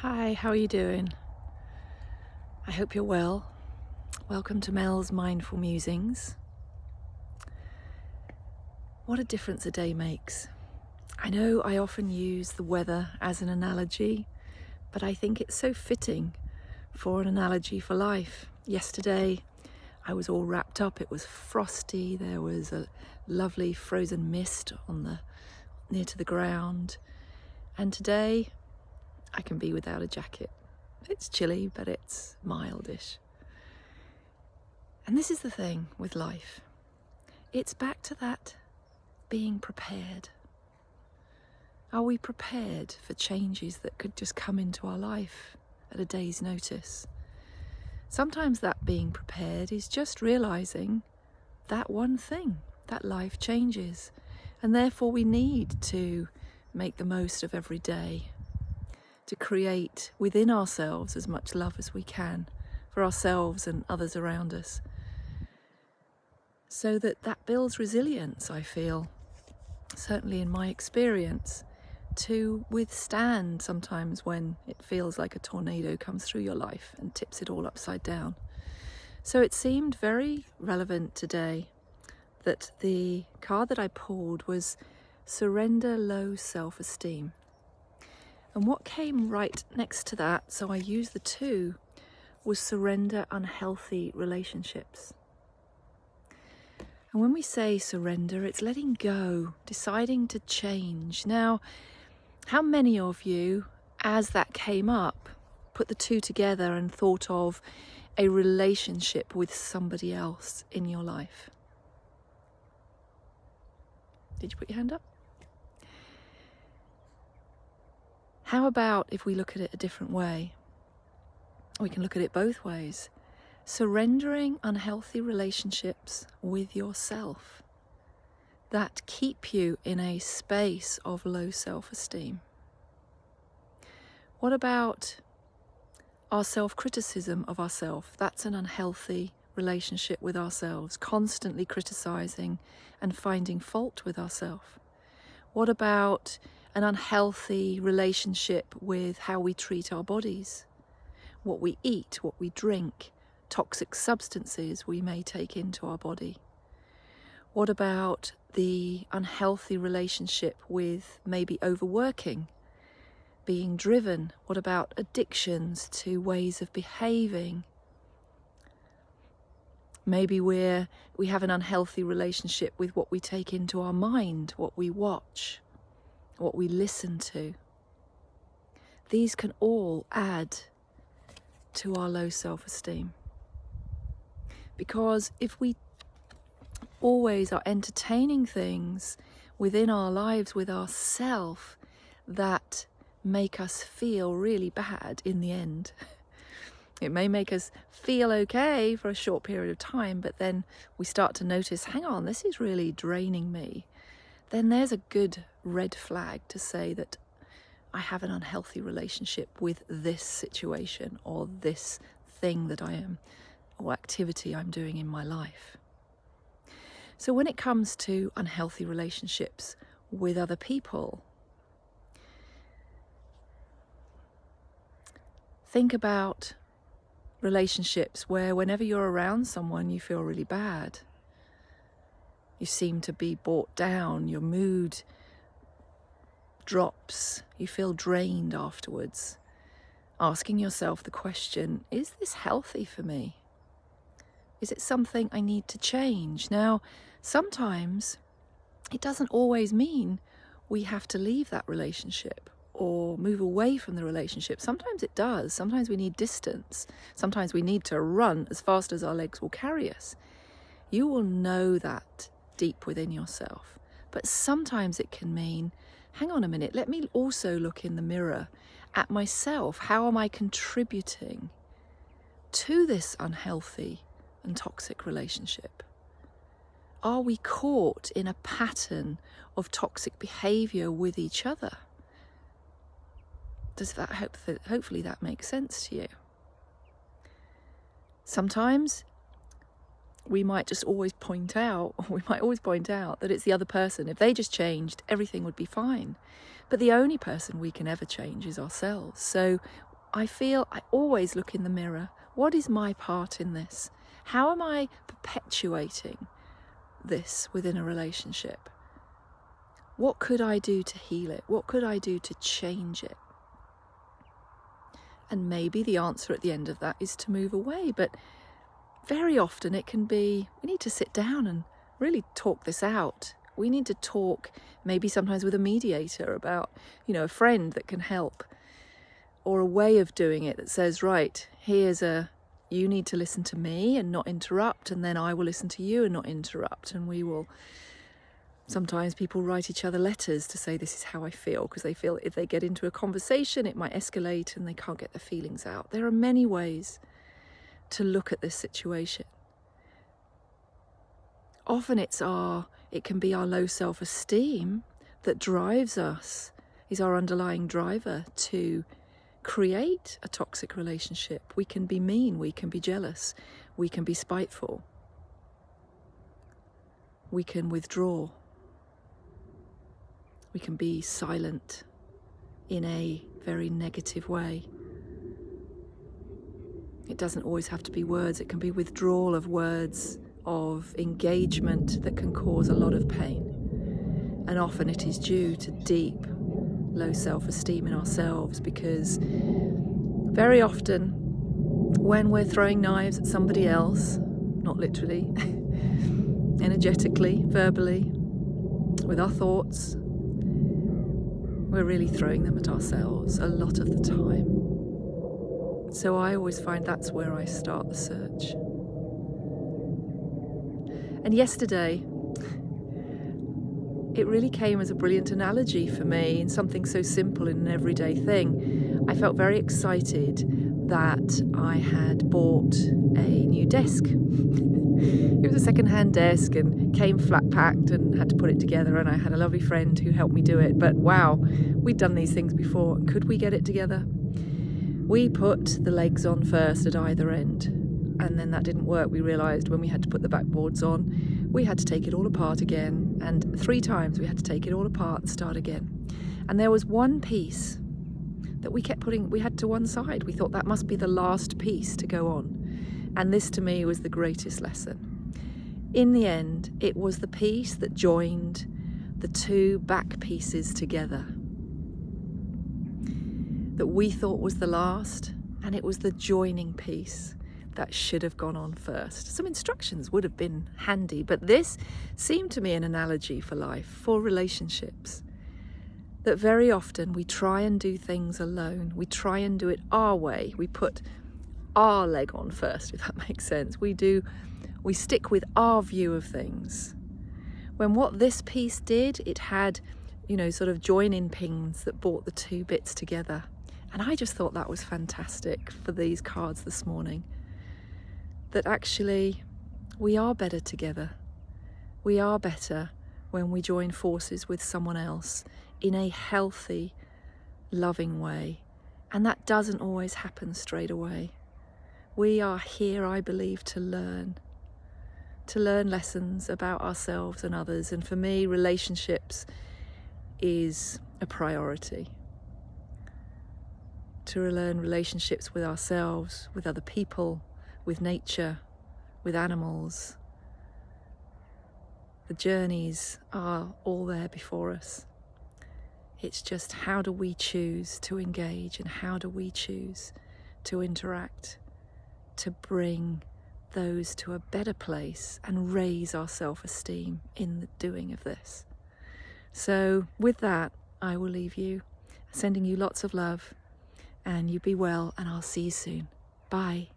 Hi, how are you doing? I hope you're well. Welcome to Mel's Mindful Musings. What a difference a day makes. I know I often use the weather as an analogy, but I think it's so fitting for an analogy for life. Yesterday, I was all wrapped up. It was frosty. There was a lovely frozen mist near to the ground. And today, I can be without a jacket. It's chilly, but it's mildish. And this is the thing with life. It's back to that being prepared. Are we prepared for changes that could just come into our life at a day's notice? Sometimes that being prepared is just realizing that one thing, that life changes, and therefore we need to make the most of every day, to create within ourselves as much love as we can for ourselves and others around us, so that builds resilience, I feel, certainly in my experience, to withstand sometimes when it feels like a tornado comes through your life and tips it all upside down. So it seemed very relevant today that the card that I pulled was Surrender Low Self-Esteem. And what came right next to that, so I used the two, was Surrender Unhealthy Relationships. And when we say surrender, it's letting go, deciding to change. Now, how many of you, as that came up, put the two together and thought of a relationship with somebody else in your life? Did you put your hand up? How about if we look at it a different way? We can look at it both ways. Surrendering unhealthy relationships with yourself that keep you in a space of low self-esteem. What about our self-criticism of ourselves? That's an unhealthy relationship with ourselves, constantly criticizing and finding fault with ourselves. What about an unhealthy relationship with how we treat our bodies, what we eat, what we drink, toxic substances we may take into our body? What about the unhealthy relationship with maybe overworking, being driven? What about addictions to ways of behaving? Maybe we have an unhealthy relationship with what we take into our mind, what we watch, what we listen to. These can all add to our low self-esteem. Because if we always are entertaining things within our lives with ourselves that make us feel really bad in the end, it may make us feel okay for a short period of time, but then we start to notice, hang on, this is really draining me. Then there's a good red flag to say that I have an unhealthy relationship with this situation or this thing that I am, or activity I'm doing in my life. So when it comes to unhealthy relationships with other people, think about relationships where whenever you're around someone you feel really bad. You seem to be brought down, your mood drops, you feel drained afterwards. Asking yourself the question, is this healthy for me? Is it something I need to change? Now, sometimes it doesn't always mean we have to leave that relationship or move away from the relationship. Sometimes it does. Sometimes we need distance. Sometimes we need to run as fast as our legs will carry us. You will know that deep within yourself. But sometimes it can mean, hang on a minute, let me also look in the mirror at myself. How am I contributing to this unhealthy and toxic relationship? Are we caught in a pattern of toxic behavior with each other? Does that hopefully that makes sense to you? Sometimes we might just always point out that it's the other person. If they just changed, everything would be fine. But the only person we can ever change is ourselves. So I feel I always look in the mirror. What is my part in this? How am I perpetuating this within a relationship? What could I do to heal it? What could I do to change it? And maybe the answer at the end of that is to move away. But very often it can be, we need to sit down and really talk this out. We need to talk maybe sometimes with a mediator about, a friend that can help, or a way of doing it that says, right, you need to listen to me and not interrupt, and then I will listen to you and not interrupt. And sometimes people write each other letters to say, this is how I feel, because they feel if they get into a conversation, it might escalate and they can't get their feelings out. There are many ways to look at this situation. Often it can be our low self-esteem that drives us, is our underlying driver to create a toxic relationship. We can be mean, we can be jealous, we can be spiteful, we can withdraw, we can be silent in a very negative way. It doesn't always have to be words, it can be withdrawal of words, of engagement that can cause a lot of pain. And often it is due to deep, low self-esteem in ourselves, because very often when we're throwing knives at somebody else, not literally, energetically, verbally, with our thoughts, we're really throwing them at ourselves a lot of the time. So I always find that's where I start the search. And yesterday, it really came as a brilliant analogy for me in something so simple in an everyday thing. I felt very excited that I had bought a new desk. It was a second-hand desk and came flat-packed and had to put it together, and I had a lovely friend who helped me do it. But wow, we'd done these things before. Could we get it together? We put the legs on first at either end, and then that didn't work. We realised when we had to put the backboards on, we had to take it all apart again, and 3 times we had to take it all apart and start again. And there was one piece that we had to one side. We thought that must be the last piece to go on. And this to me was the greatest lesson. In the end, it was the piece that joined the 2 back pieces together that we thought was the last, and it was the joining piece that should have gone on first. Some instructions would have been handy, but this seemed to me an analogy for life, for relationships. That very often we try and do things alone. We try and do it our way. We put our leg on first, if that makes sense. We stick with our view of things. When what this piece did, it had, sort of join-in pins that brought the 2 bits together. And I just thought that was fantastic for these cards this morning. That actually we are better together. We are better when we join forces with someone else in a healthy, loving way. And that doesn't always happen straight away. We are here, I believe, to learn lessons about ourselves and others. And for me, relationships is a priority. To learn relationships with ourselves, with other people, with nature, with animals. The journeys are all there before us. It's just, how do we choose to engage, and how do we choose to interact, to bring those to a better place and raise our self-esteem in the doing of this. So with that, I will leave you, sending you lots of love, and you be well, and I'll see you soon. Bye.